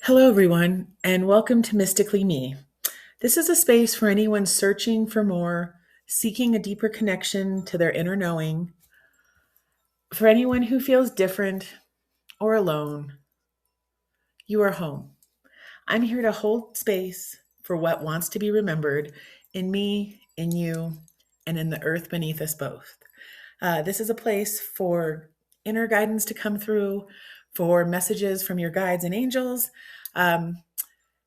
Hello, everyone, and welcome to Mystically Me. This is a space for anyone searching for more, seeking a deeper connection to their inner knowing, for anyone who feels different or alone. You are home. I'm here to hold space for what wants to be remembered in me, in you, and in the earth beneath us both. This is a place for inner guidance to come through, for messages from your guides and angels. Um,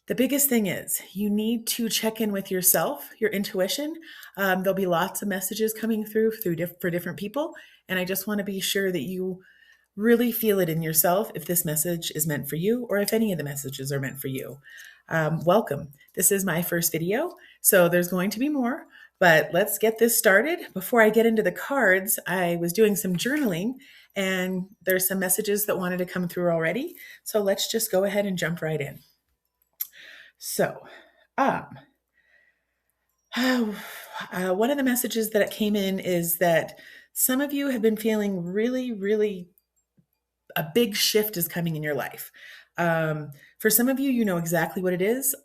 The biggest thing is you need to check in with yourself, your intuition. There'll be lots of messages coming through for different people, and I just want to be sure that you really feel it in yourself if this message is meant for you or if any of the messages are meant for you. Welcome. This is my first video, so there's going to be more, but let's get this started. Before I get into the cards, I was doing some journaling and there's some messages that wanted to come through already. So let's just go ahead and jump right in. So, um, one of the messages that came in is that some of you have been feeling really a big shift is coming in your life. For some of you, you know exactly what it is.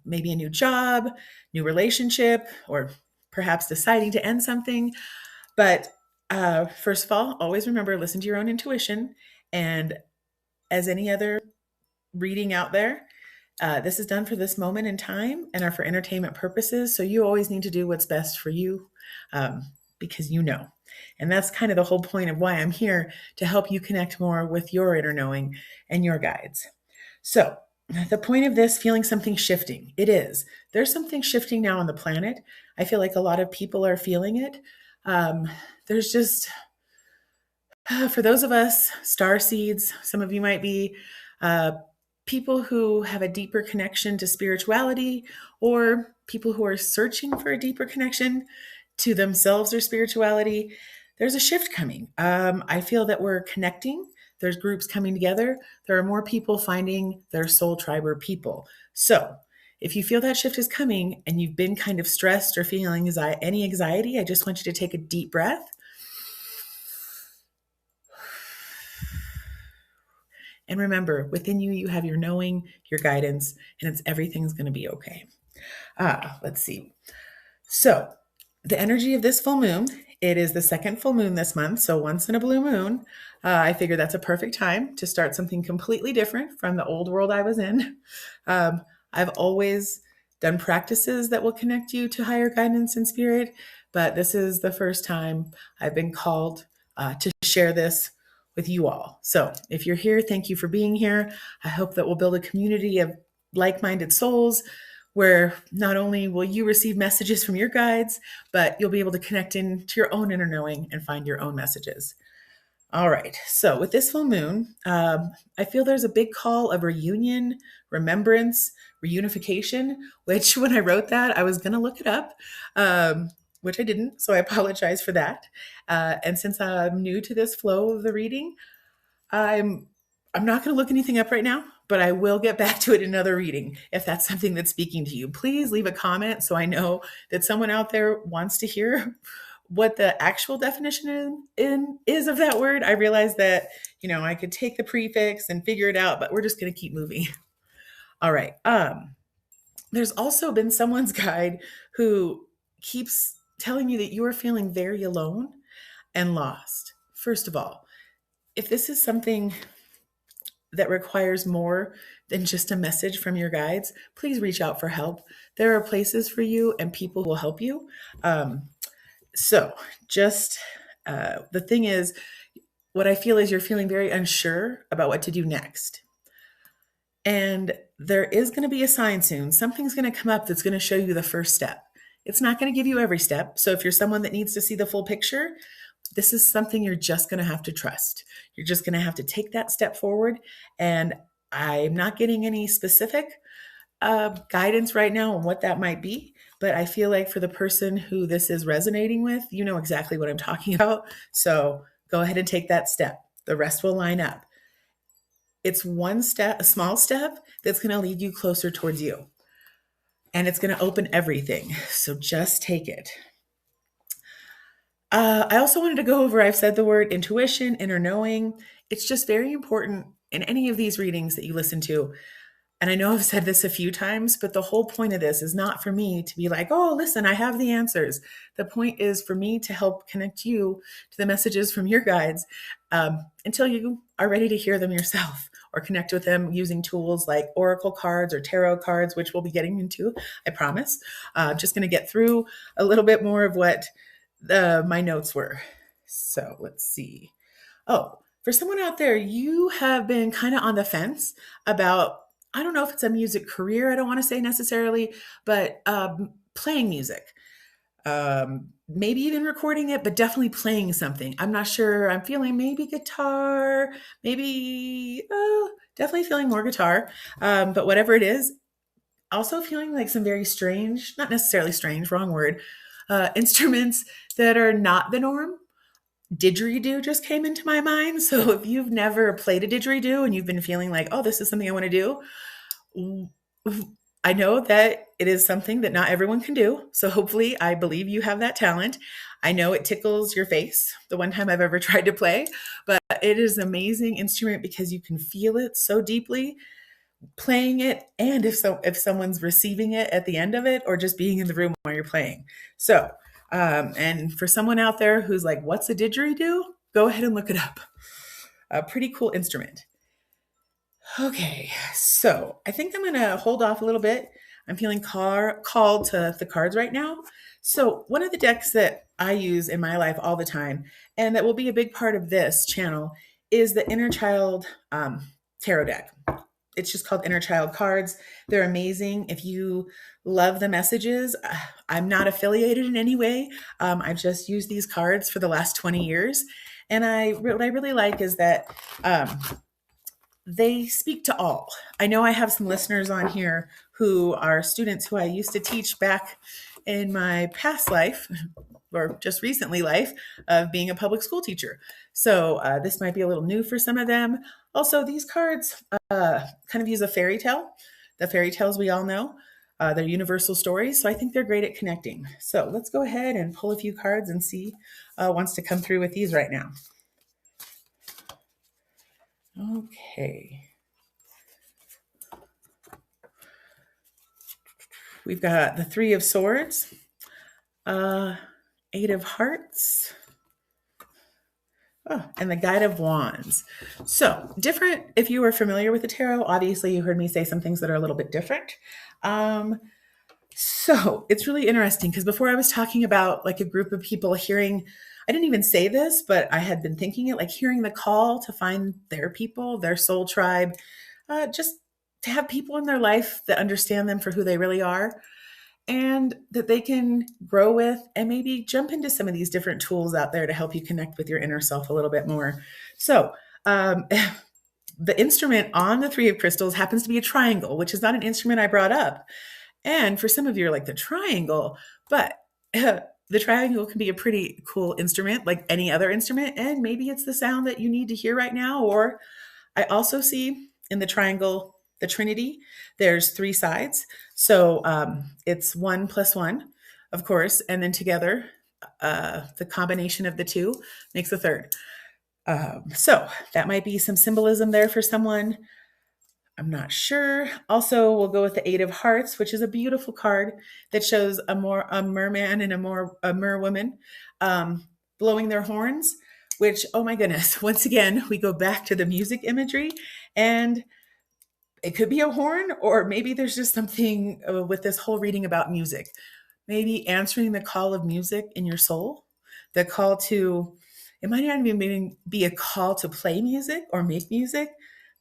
Maybe a new job, new relationship, or perhaps deciding to end something. But first of all, always remember, listen to your own intuition. And as any other reading out there, this is done for this moment in time and are for entertainment purposes. So you always need to do what's best for you because you know. And that's kind of the whole point of why I'm here, to help you connect more with your inner knowing and your guides. So the point of this, feeling something shifting, it is. There's something shifting now on the planet. I feel like a lot of people are feeling it. There's just, for those of us, star seeds, some of you might be people who have a deeper connection to spirituality, or people who are searching for a deeper connection to themselves or spirituality. There's a shift coming. I feel that we're connecting. There's groups coming together. There are more people finding their soul tribe or people. So if you feel that shift is coming and you've been kind of stressed or feeling any anxiety, I just want you to take a deep breath. And remember, within you, you have your knowing, your guidance, and everything's going to be okay. Let's see. So the energy of this full moon, it is the second full moon this month. So once in a blue moon, I figure that's a perfect time to start something completely different from the old world I was in. I've always done practices that will connect you to higher guidance and spirit, but this is the first time I've been called to share this with you all. So if you're here, thank you for being here. I hope that we'll build a community of like-minded souls where not only will you receive messages from your guides, but you'll be able to connect into your own inner knowing and find your own messages. All right. So with this full moon, I feel there's a big call of reunion, remembrance, reunification, which when I wrote that, I was going to look it up, which I didn't. So I apologize for that. And since I'm new to this flow of the reading, I'm not going to look anything up right now, but I will get back to it in another reading if that's something that's speaking to you. Please leave a comment so I know that someone out there wants to hear what the actual definition is of that word. I realize that, I could take the prefix and figure it out, but we're just going to keep moving. All right. There's also been someone's guide who keeps telling you that you are feeling very alone and lost. First of all, if this is something that requires more than just a message from your guides, please reach out for help. There are places for you and people who will help you. So just the thing is, what I feel is you're feeling very unsure about what to do next. And there is going to be a sign soon. Something's going to come up that's going to show you the first step. It's not going to give you every step. So if you're someone that needs to see the full picture, this is something you're just going to have to trust. You're just going to have to take that step forward. And I'm not getting any specific guidance right now on what that might be, but I feel like for the person who this is resonating with, you know exactly what I'm talking about. So go ahead and take that step. The rest will line up. It's one step, a small step that's going to lead you closer towards you. And it's going to open everything. So just take it. I also wanted to go over, I've said the word intuition, inner knowing. It's just very important in any of these readings that you listen to. And I know I've said this a few times, but the whole point of this is not for me to be like, oh, listen, I have the answers. The point is for me to help connect you to the messages from your guides until you are ready to hear them yourself or connect with them using tools like oracle cards or tarot cards, which we'll be getting into, I promise. Just going to get through a little bit more of what my notes were. So let's see. Oh, for someone out there, you have been kind of on the fence about, I don't know if it's a music career, I don't want to say necessarily, but playing music. Maybe even recording it, but definitely playing something. I'm not sure. I'm feeling maybe guitar, maybe, definitely feeling more guitar. But whatever it is, also feeling like some very strange, not necessarily strange, wrong word, instruments that are not the norm. Didgeridoo just came into my mind. So if you've never played a didgeridoo and you've been feeling like, oh, this is something I want to do, I know that it is something that not everyone can do. So hopefully, I believe you have that talent. I know it tickles your face the one time I've ever tried to play, but it is an amazing instrument because you can feel it so deeply playing it, and if someone's receiving it at the end of it, or just being in the room while you're playing. So and for someone out there who's like, what's a didgeridoo, go ahead and look it up. A pretty cool instrument. Okay, so I think I'm gonna hold off a little bit. I'm feeling called to the cards right now. So one of the decks that I use in my life all the time, and that will be a big part of this channel, is the Inner Child tarot deck. It's just called Inner Child cards. They're amazing. If you love the messages, I'm not affiliated in any way. I've just used these cards for the last 20 years. And what I really like is that they speak to all. I know I have some listeners on here who are students who I used to teach back in my past life, or just recently life, of being a public school teacher. So this might be a little new for some of them. Also, these cards kind of use a fairy tale. The fairy tales we all know, they're universal stories. So I think they're great at connecting. So let's go ahead and pull a few cards and see wants to come through with these right now. Okay. We've got the Three of Swords, Eight of Hearts, and the Guide of Wands. So different, if you are familiar with the tarot, obviously you heard me say some things that are a little bit different. So it's really interesting because before I was talking about like a group of people hearing, I didn't even say this, but I had been thinking it, like hearing the call to find their people, their soul tribe, just to have people in their life that understand them for who they really are, and that they can grow with and maybe jump into some of these different tools out there to help you connect with your inner self a little bit more. So the instrument on the Three of Crystals happens to be a triangle, which is not an instrument I brought up. And for some of you are like, the triangle, but the triangle can be a pretty cool instrument like any other instrument. And maybe it's the sound that you need to hear right now. Or I also see in the triangle, the Trinity, there's three sides. So it's 1 + 1, of course, and then together, the combination of the two makes a third. So that might be some symbolism there for someone. I'm not sure. Also, we'll go with the Eight of Hearts, which is a beautiful card that shows a merman and a merwoman blowing their horns, which, oh my goodness, once again, we go back to the music imagery, and it could be a horn, or maybe there's just something with this whole reading about music. Maybe answering the call of music in your soul, the call to, it might not even be a call to play music or make music,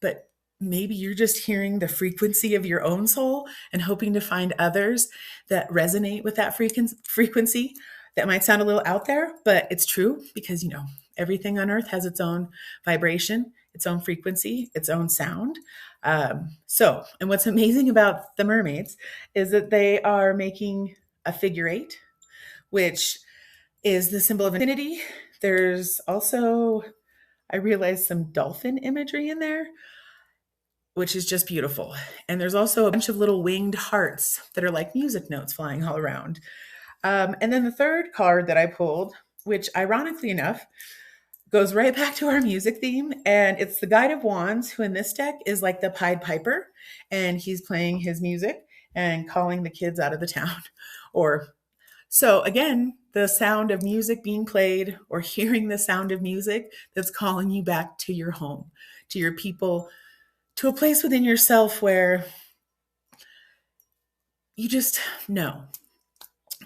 but maybe you're just hearing the frequency of your own soul and hoping to find others that resonate with that frequency. That might sound a little out there, but it's true because, you know, everything on earth has its own vibration, its own frequency, its own sound. And what's amazing about the mermaids is that they are making a figure eight, which is the symbol of infinity. There's also, I realized, some dolphin imagery in there, which is just beautiful. And there's also a bunch of little winged hearts that are like music notes flying all around. And then the third card that I pulled, which ironically enough, goes right back to our music theme. And it's the Guide of Wands, who in this deck is like the Pied Piper. And he's playing his music and calling the kids out of the town. Or so again, the sound of music being played or hearing the sound of music that's calling you back to your home, to your people, to a place within yourself where you just know.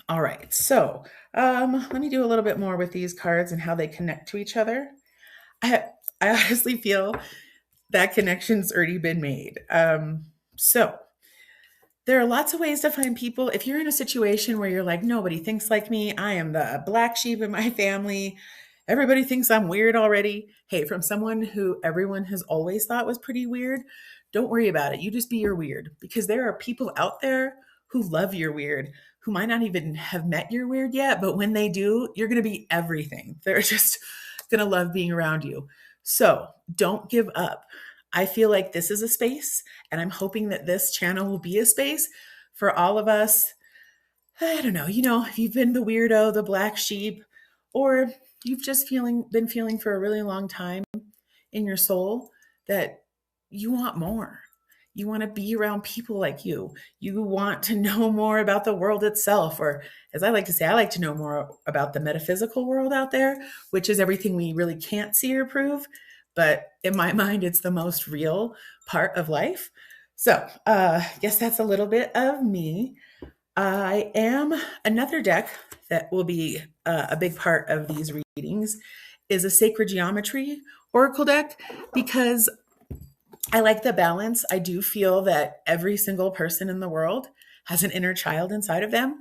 All right, so let me do a little bit more with these cards and how they connect to each other. I, I honestly feel that connection's already been made. So there are lots of ways to find people. If you're in a situation where you're like, nobody thinks like me, I am the black sheep in my family, everybody thinks I'm weird already. Hey, from someone who everyone has always thought was pretty weird, don't worry about it. You just be your weird, because there are people out there who love your weird, who might not even have met your weird yet, but when they do, you're going to be everything. They're just going to love being around you. So don't give up. I feel like this is a space, and I'm hoping that this channel will be a space for all of us. I don't know, if you've been the weirdo, the black sheep, or you've just been feeling for a really long time in your soul that you want more. You want to be around people like you. You want to know more about the world itself, or as I like to say, I like to know more about the metaphysical world out there, which is everything we really can't see or prove. But in my mind, it's the most real part of life. So I guess that's a little bit of me. I am another deck that will be a big part of these readings is a Sacred Geometry Oracle deck, because I like the balance. I do feel that every single person in the world has an inner child inside of them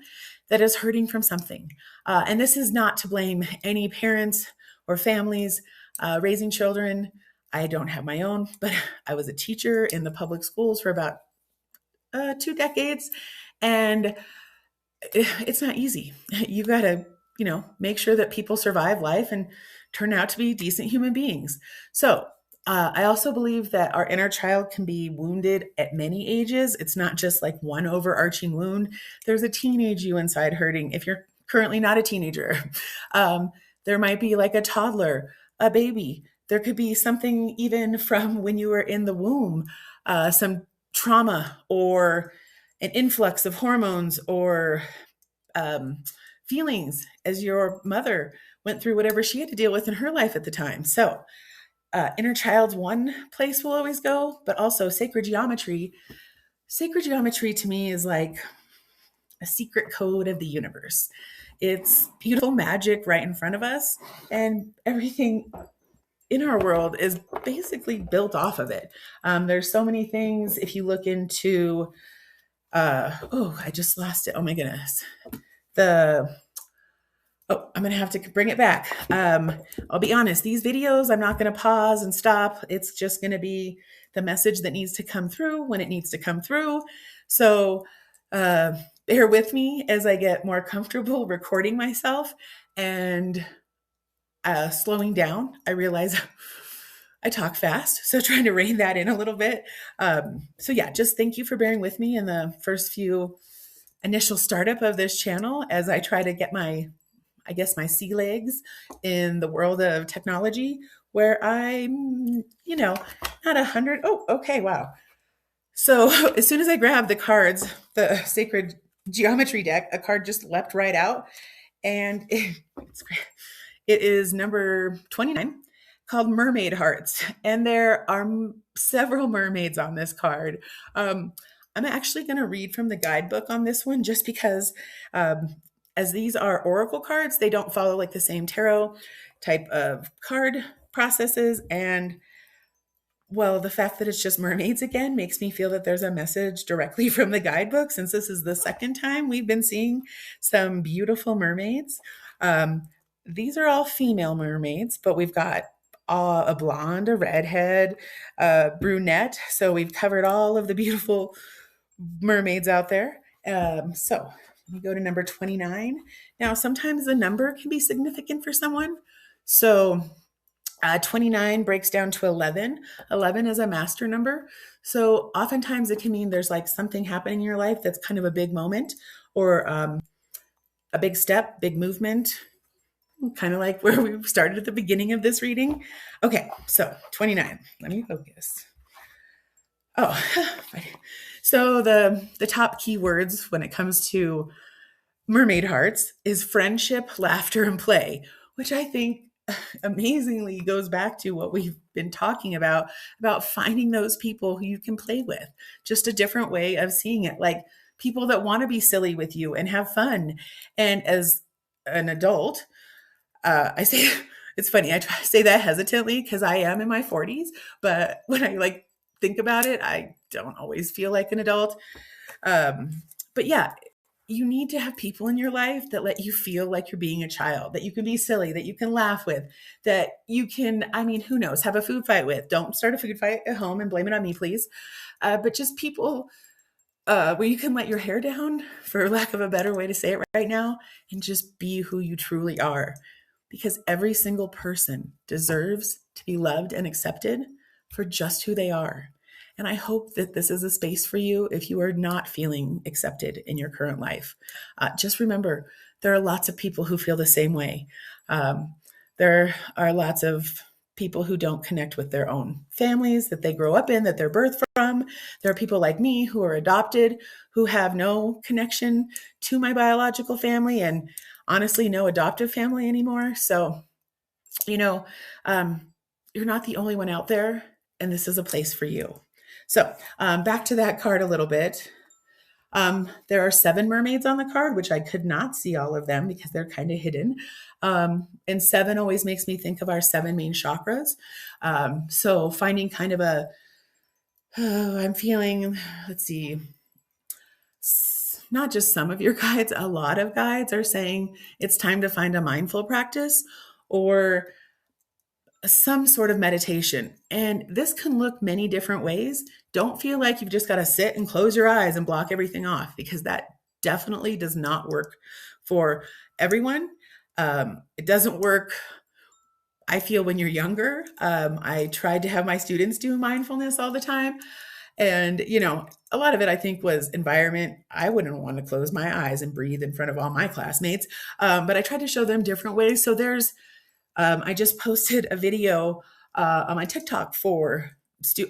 that is hurting from something. And this is not to blame any parents or families raising children. I don't have my own, but I was a teacher in the public schools for about 2 decades. And it's not easy. You got to, make sure that people survive life and turn out to be decent human beings. So I also believe that our inner child can be wounded at many ages. It's not just like one overarching wound. There's a teenage you inside hurting if you're currently not a teenager. There might be like a toddler, a baby. There could be something even from when you were in the womb, some trauma or an influx of hormones or feelings as your mother went through whatever she had to deal with in her life at the time. So inner child's one place we'll always go, but also sacred geometry. Sacred geometry to me is like a secret code of the universe. It's beautiful magic right in front of us, and everything in our world is basically built off of it. There's so many things. If you look into, I just lost it. Oh my goodness. I'm going to have to bring it back. I'll be honest, these videos, I'm not going to pause and stop. It's just going to be the message that needs to come through when it needs to come through. So bear with me as I get more comfortable recording myself and slowing down. I realize I talk fast, so trying to rein that in a little bit. So yeah, just thank you for bearing with me in the first few initial startup of this channel as I try to get my sea legs in the world of technology, where I'm, not 100. Oh, okay. Wow. So as soon as I grabbed the cards, the Sacred Geometry deck, a card just leapt right out. And it's great. It is number 29, called Mermaid Hearts. And there are several mermaids on this card. I'm actually going to read from the guidebook on this one, just because as these are oracle cards, they don't follow like the same tarot type of card processes. And well, the fact that it's just mermaids again makes me feel that there's a message directly from the guidebook, since this is the second time we've been seeing some beautiful mermaids. These are all female mermaids, but we've got a blonde, a redhead, a brunette. So we've covered all of the beautiful mermaids out there. So let me go to number 29. Now, sometimes the number can be significant for someone. So 29 breaks down to 11. 11 is a master number. So oftentimes it can mean there's like something happening in your life that's kind of a big moment, or a big step, big movement, kind of like where we started at the beginning of this reading. Okay, so 29. Let me focus. Oh, so the top keywords when it comes to mermaid hearts is friendship, laughter, and play, which I think amazingly goes back to what we've been talking about finding those people who you can play with. Just a different way of seeing it, like people that want to be silly with you and have fun. And as an adult, I say it's funny. I try to say that hesitantly because I am in my 40s, but when I like think about it, I don't always feel like an adult. Um, but yeah, you need to have people in your life that let you feel like you're being a child, that you can be silly, that you can laugh with, that you can, I mean, who knows, have a food fight with. Don't start a food fight at home and blame it on me, please. But just people where you can let your hair down, for lack of a better way to say it right now, and just be who you truly are. Because every single person deserves to be loved and accepted for just who they are. And I hope that this is a space for you if you are not feeling accepted in your current life. Just remember, there are lots of people who feel the same way. There are lots of people who don't connect with their own families that they grow up in, that they're birthed from. There are people like me who are adopted, who have no connection to my biological family and honestly no adoptive family anymore. So, you know, you're not the only one out there, and this is a place for you. So back to that card a little bit. There are 7 mermaids on the card, which I could not see all of them because they're kind of hidden. And 7 always makes me think of our 7 main chakras. So finding kind of I'm feeling, let's see, not just some of your guides, a lot of guides are saying it's time to find a mindful practice or some sort of meditation. And this can look many different ways. Don't feel like you've just got to sit and close your eyes and block everything off, because that definitely does not work for everyone. It doesn't work, I feel, when you're younger. I tried to have my students do mindfulness all the time. And, a lot of it, I think, was environment. I wouldn't want to close my eyes and breathe in front of all my classmates. But I tried to show them different ways. So I just posted a video on my TikTok for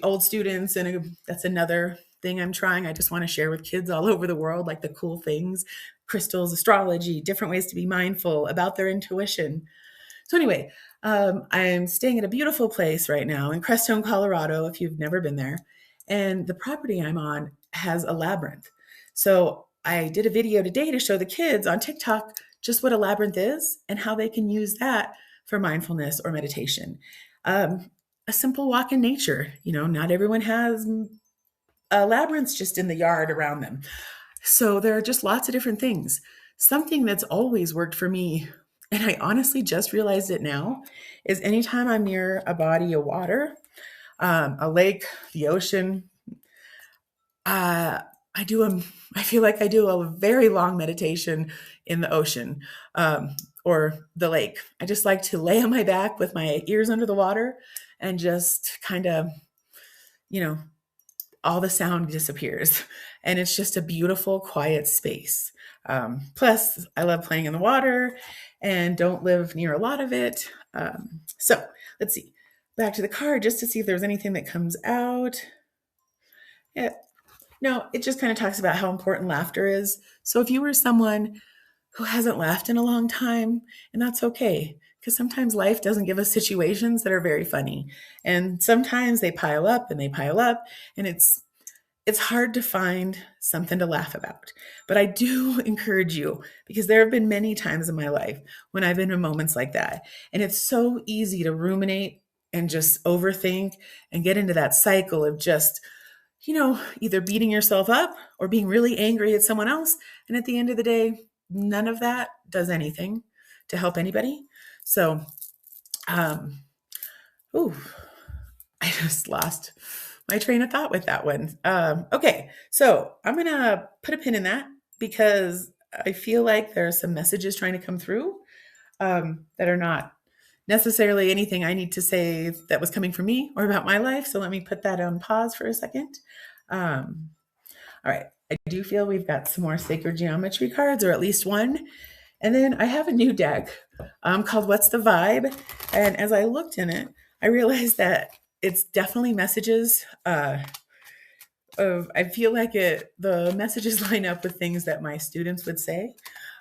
old students. And that's another thing I'm trying. I just want to share with kids all over the world, like the cool things, crystals, astrology, different ways to be mindful about their intuition. So anyway, I'm staying at a beautiful place right now in Crestone, Colorado, if you've never been there. And the property I'm on has a labyrinth. So I did a video today to show the kids on TikTok just what a labyrinth is and how they can use that for mindfulness or meditation. A simple walk in nature. Not everyone has labyrinths just in the yard around them. So there are just lots of different things. Something that's always worked for me, and I honestly just realized it now, is anytime I'm near a body of water, a lake, the ocean, I feel like I do a very long meditation in the ocean or the lake. I just like to lay on my back with my ears under the water and just kind of, all the sound disappears. And it's just a beautiful, quiet space. Plus, I love playing in the water and don't live near a lot of it. So let's see. Back to the card just to see if there's anything that comes out. Yeah. No, it just kind of talks about how important laughter is. So if you were someone who hasn't laughed in a long time, and that's okay, because sometimes life doesn't give us situations that are very funny. And sometimes they pile up and they pile up, and it's hard to find something to laugh about. But I do encourage you, because there have been many times in my life when I've been in moments like that. And it's so easy to ruminate and just overthink and get into that cycle of just, either beating yourself up or being really angry at someone else. And at the end of the day, none of that does anything to help anybody. So, I just lost my train of thought with that one. Okay, so I'm going to put a pin in that because I feel like there are some messages trying to come through that are not necessarily anything I need to say that was coming from me or about my life. So let me put that on pause for a second. All right. I do feel we've got some more sacred geometry cards, or at least one. And then I have a new deck called What's the Vibe? And as I looked in it, I realized that it's definitely messages I feel like the messages line up with things that my students would say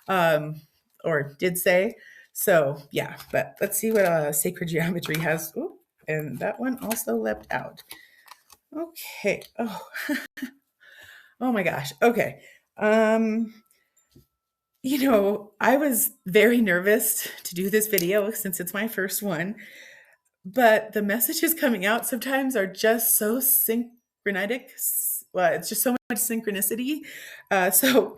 um, or did say. So yeah, but let's see what Sacred Geometry has. Ooh, and that one also leapt out. Okay. Oh, oh my gosh. Okay. Um, I was very nervous to do this video since it's my first one, but the messages coming out sometimes are just so synchronetic. Well, it's just so much synchronicity. So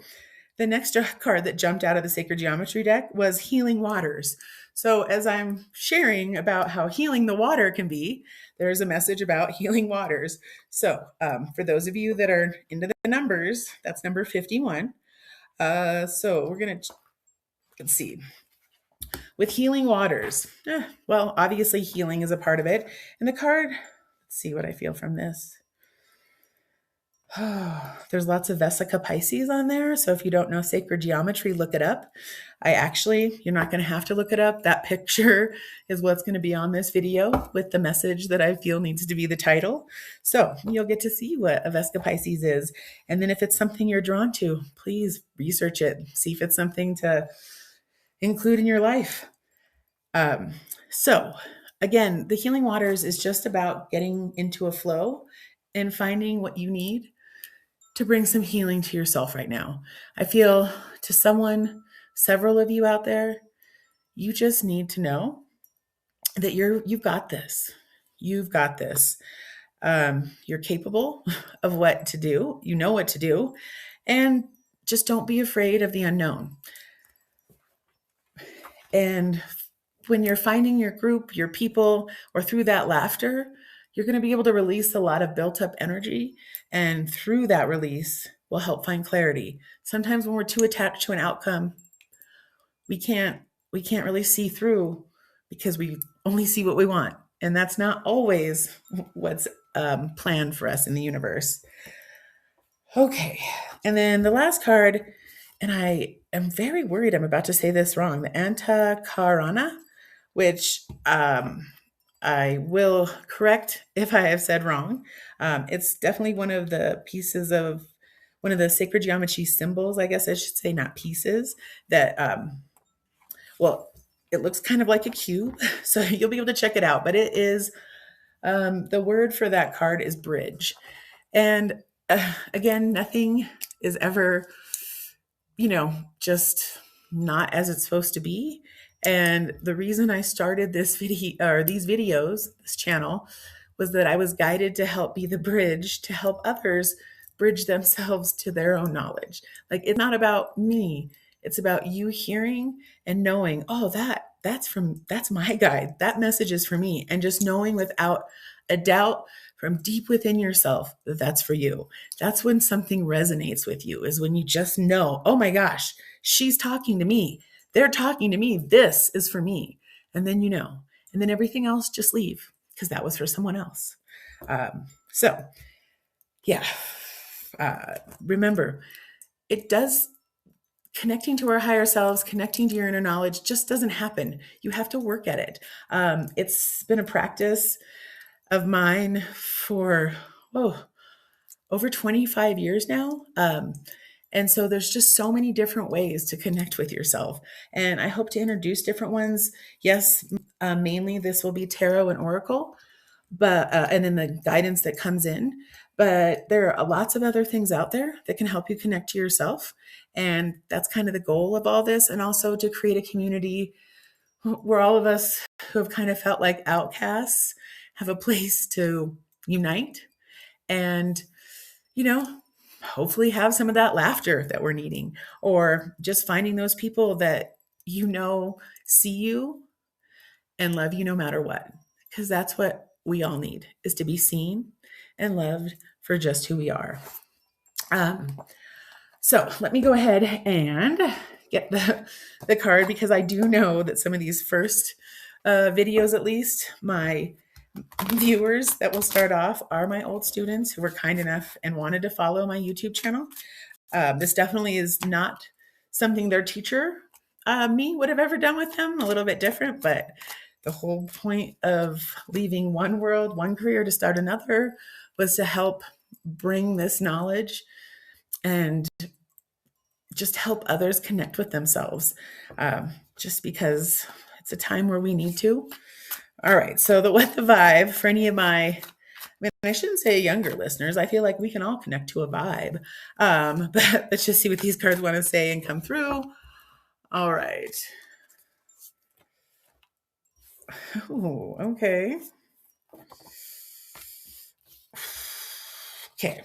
the next card that jumped out of the Sacred Geometry deck was Healing Waters. So as I'm sharing about how healing the water can be, there's a message about healing waters. So for those of you that are into the numbers, that's number 51. So we're going to, let's see, with healing waters. Well, obviously healing is a part of it. And the card, let's see what I feel from this. There's lots of Vesica Pisces on there. So if you don't know Sacred Geometry, look it up. You're not going to have to look it up. That picture is what's going to be on this video with the message that I feel needs to be the title. So you'll get to see what a Vesica Pisces is. And then if it's something you're drawn to, please research it. See if it's something to include in your life. So again, the Healing Waters is just about getting into a flow and finding what you need to bring some healing to yourself right now. I feel to several of you out there, you just need to know that you've got this. You've got this. You're capable of what to do. You know what to do. And just don't be afraid of the unknown. And when you're finding your group, your people, or through that laughter, you're going to be able to release a lot of built up energy. And through that release will help find clarity. Sometimes when we're too attached to an outcome, we can't really see through because we only see what we want. And that's not always what's planned for us in the universe. Okay. And then the last card, and I am very worried I'm about to say this wrong, the Antakarana, which I will correct if I have said wrong. It's definitely one of the pieces of one of the Sacred Geometry symbols, I guess I should say, not pieces, that, it looks kind of like a cube. So you'll be able to check it out. But it is, the word for that card is bridge. And again, nothing is ever, just not as it's supposed to be. And the reason I started this video or these videos, this channel, was that I was guided to help be the bridge to help others bridge themselves to their own knowledge. Like, it's not about me. It's about you hearing and knowing, oh, that's my guide. That message is for me. And just knowing without a doubt from deep within yourself that that's for you. That's when something resonates with you, is when you just know, oh my gosh, she's talking to me. They're talking to me. This is for me. And then and then everything else just leave because that was for someone else. So yeah, remember, connecting to our higher selves, connecting to your inner knowledge just doesn't happen. You have to work at it. It's been a practice of mine for, over 25 years now. And so there's just so many different ways to connect with yourself. And I hope to introduce different ones. Yes, mainly this will be tarot and oracle, but and then the guidance that comes in. But there are lots of other things out there that can help you connect to yourself. And that's kind of the goal of all this. And also to create a community where all of us who have kind of felt like outcasts have a place to unite and, hopefully have some of that laughter that we're needing, or just finding those people that see you and love you no matter what. Because that's what we all need, is to be seen and loved for just who we are. So let me go ahead and get the card, because I do know that some of these first videos, at least, my viewers that will start off are my old students who were kind enough and wanted to follow my YouTube channel. This definitely is not something their teacher me would have ever done with them, a little bit different, but the whole point of leaving one world, one career to start another was to help bring this knowledge and just help others connect with themselves, just because it's a time where we need to. All right, so the what the vibe for any of my, I shouldn't say younger listeners. I feel like we can all connect to a vibe. But let's just see what these cards want to say and come through. All right. Oh, okay. Okay.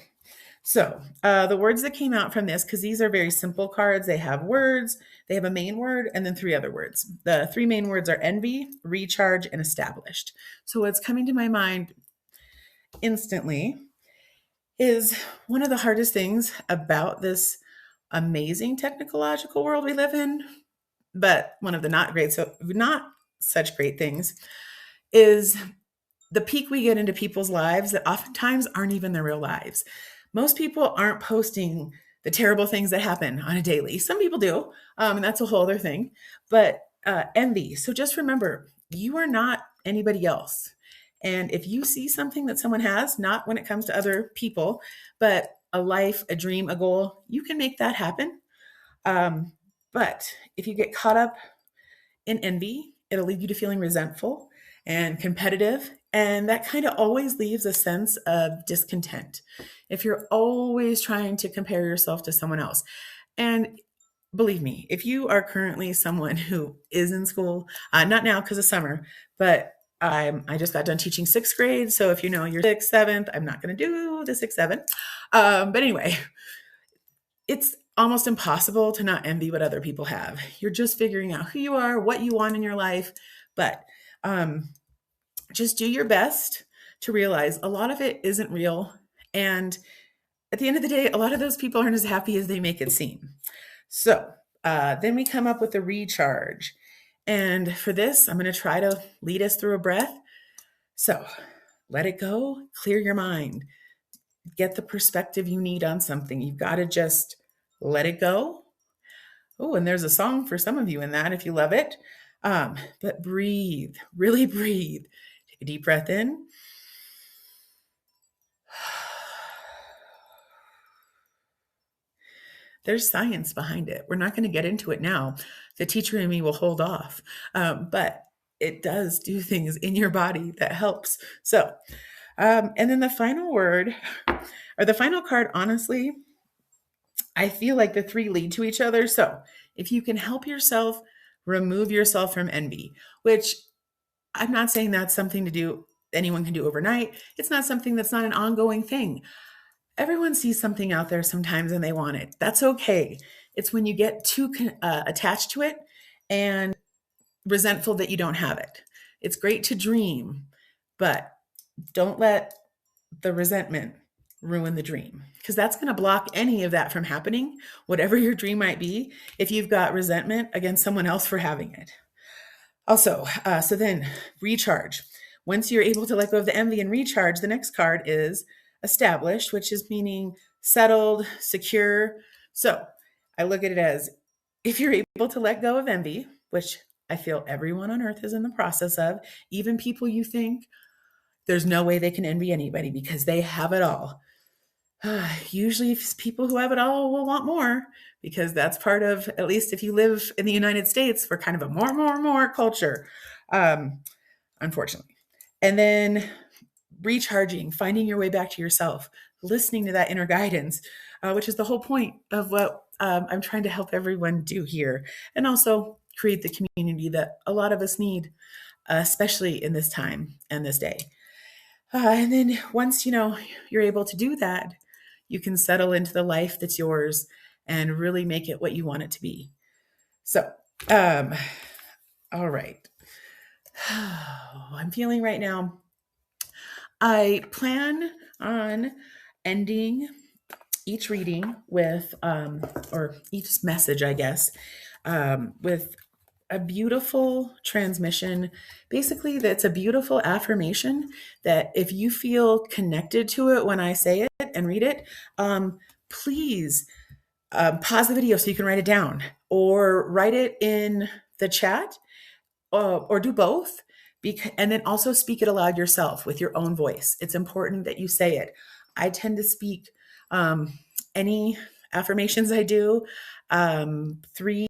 So the words that came out from this, because these are very simple cards, they have words, they have a main word, and then three other words. The three main words are envy, recharge, and established. So what's coming to my mind instantly is one of the hardest things about this amazing technological world we live in, but one of the not such great things is the peek we get into people's lives that oftentimes aren't even their real lives. Most people aren't posting the terrible things that happen on a daily. Some people do, and that's a whole other thing. But envy. So just remember, you are not anybody else. And if you see something that someone has, not when it comes to other people, but a life, a dream, a goal, you can make that happen. But if you get caught up in envy, it'll lead you to feeling resentful and competitive. And that kind of always leaves a sense of discontent if you're always trying to compare yourself to someone else. And believe me, if you are currently someone who is in school, not now because of summer, but I just got done teaching sixth grade. So if you know you're sixth, seventh, I'm not going to do the sixth, seventh. But anyway, it's almost impossible to not envy what other people have. You're just figuring out who you are, what you want in your life, but just do your best to realize a lot of it isn't real. And at the end of the day, a lot of those people aren't as happy as they make it seem. So then we come up with the recharge. And for this, I'm going to try to lead us through a breath. So let it go, clear your mind, get the perspective you need on something. You've got to just let it go. Oh, and there's a song for some of you in that if you love it. But breathe, really breathe. Take a deep breath in. There's science behind it. We're not going to get into it now. The teacher in me will hold off. But it does do things in your body that helps. So, and then the final word, or the final card, honestly, I feel like the three lead to each other. So if you can help yourself, remove yourself from envy, which I'm not saying that's something to do, anyone can do overnight. It's not something that's not an ongoing thing. Everyone sees something out there sometimes and they want it. That's okay. It's when you get too attached to it and resentful that you don't have it. It's great to dream, but don't let the resentment ruin the dream, because that's going to block any of that from happening, whatever your dream might be, if you've got resentment against someone else for having it. Also, so then recharge. Once you're able to let go of the envy and recharge, the next card is established, which is meaning settled, secure. So I look at it as if you're able to let go of envy, which I feel everyone on earth is in the process of, even people you think there's no way they can envy anybody because they have it all. Usually people who have it all will want more, because that's part of, at least if you live in the United States, we're kind of a more culture, unfortunately. And then recharging, finding your way back to yourself, listening to that inner guidance, which is the whole point of what I'm trying to help everyone do here. And also create the community that a lot of us need, especially in this time and this day. And then once you're able to do that, you can settle into the life that's yours and really make it what you want it to be. So, all right. I'm feeling right now, I plan on ending each reading with, or each message, I guess, with a beautiful transmission. Basically, that's a beautiful affirmation that if you feel connected to it when I say it and read it, please Pause the video so you can write it down, or write it in the chat, or do both. And then also speak it aloud yourself with your own voice. It's important that you say it. I tend to speak any affirmations I do 3